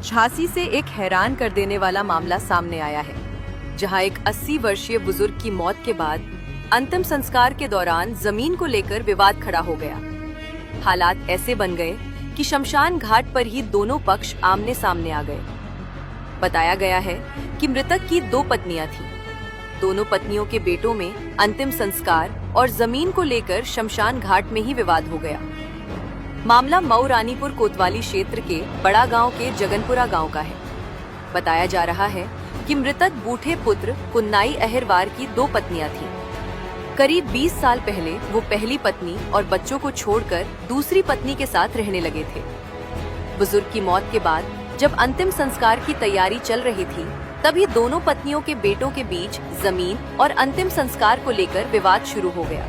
झांसी से एक हैरान कर देने वाला मामला सामने आया है, जहां एक 80 वर्षीय बुजुर्ग की मौत के बाद अंतिम संस्कार के दौरान जमीन को लेकर विवाद खड़ा हो गया। हालात ऐसे बन गए कि शमशान घाट पर ही दोनों पक्ष आमने सामने आ गए। बताया गया है कि मृतक की 2 पत्नियां थीं। दोनों पत्नियों के बेटों में अंतिम संस्कार और जमीन को लेकर शमशान घाट में ही विवाद हो गया। मामला मऊ रानीपुर कोतवाली क्षेत्र के बड़ा गांव के जगनपुरा गांव का है। बताया जा रहा है कि मृतक बूढ़े पुत्र कुन्नाई अहिरवार की 2 पत्नियां थीं। करीब 20 साल पहले वो पहली पत्नी और बच्चों को छोड़कर दूसरी पत्नी के साथ रहने लगे थे। बुजुर्ग की मौत के बाद जब अंतिम संस्कार की तैयारी चल रही थी, तभी दोनों पत्नियों के बेटों के बीच जमीन और अंतिम संस्कार को लेकर विवाद शुरू हो गया।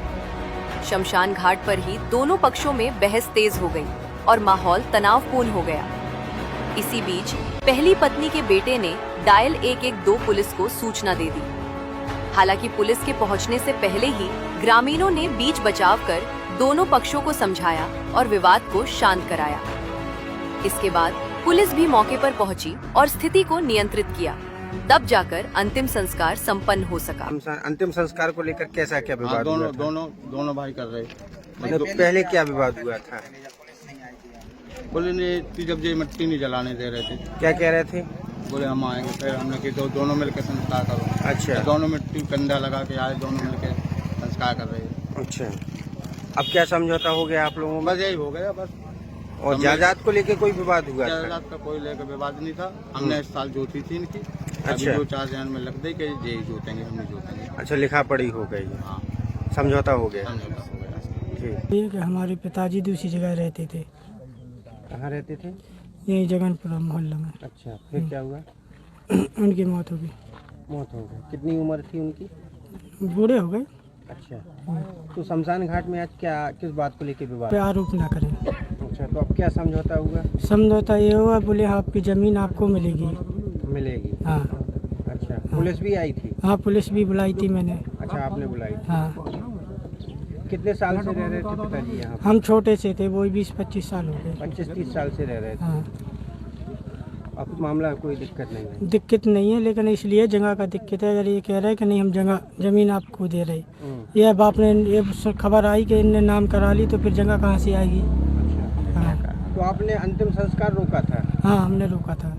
शमशान घाट पर ही दोनों पक्षों में बहस तेज हो गई और माहौल तनावपूर्ण हो गया। इसी बीच पहली पत्नी के बेटे ने डायल 112 पुलिस को सूचना दे दी। हालांकि पुलिस के पहुंचने से पहले ही ग्रामीणों ने बीच बचाव कर दोनों पक्षों को समझाया और विवाद को शांत कराया। इसके बाद पुलिस भी मौके पर पहुंची और स्थिति को नियंत्रित किया। तब जाकर अंतिम संस्कार संपन्न हो सका। अंतिम संस्कार को लेकर कैसा क्या विवाद हुआ था? दोनों भाई कर रहे। मतलब पहले क्या विवाद हुआ था? बोले ने जब ये मिट्टी नहीं जलाने दे रहे थे। क्या कह रहे थे? बोले हम आएंगे, फिर हमने कि दोनों मिलकर संस्कार करो। अच्छा। दोनों मिट्टी कंधा लगा के आए, दोनों मिलकर संस्कार कर रहे हैं। अच्छा, अब क्या समझौता हो गया आप लोगों में? बस यही हो गया बस। और जायदाद को लेकर कोई विवाद हुआ था? जायदाद का कोई लेकर विवाद नहीं था। हमने इस साल जोती थी इनकी। अच्छा। 2-4 जन में लग दे के ये जोतेंगे, हम नहीं जोतेंगे। अच्छा, लिखा पढ़ी हो गई। हाँ, समझौता हो गया। समझौता हो गया। ठीक। ये कि हमारे पिताजी दूसरी जगह रहते थे, कहाँ रहते थे? यही जगनपुरा मोहल्ला में। अच्छा, फिर क्या हुआ? उनकी मौत हो गई। मौत हो गई। कितनी उम्र थी उनकी? बूढ़े हो गए। अच्छा, तो शमशान घाट में आज क्या किस बात को लेकर विवाद? पे आरोप ना करें। अच्छा, तो अब क्या समझौता हुआ? समझौता ये हुआ, बोले आपकी जमीन आपको मिलेगी। मिलेगी? हाँ। अच्छा, पुलिस भी आई थी? हाँ, पुलिस भी बुलाई थी मैंने। अच्छा, आपने बुलाई थी? हाँ। कितने साल से रह रहे थे पिताजी यहाँ? हम छोटे से थे, वो 20-25 साल हो गए। 25-30 साल से रह रहे थे। हाँ। अब मामला कोई दिक्कत नहीं है? दिक्कत नहीं है, लेकिन इसलिए जगह का दिक्कत है। अगर ये कह रहे हैं कि नहीं हम जमीन आपको दे रहे, ये अब आपने ये खबर आई कि इनने नाम करा ली, तो फिर जगह कहाँ से आएगी? अच्छा। हाँ। तो आपने अंतिम संस्कार रोका था? हाँ, हमने रोका था।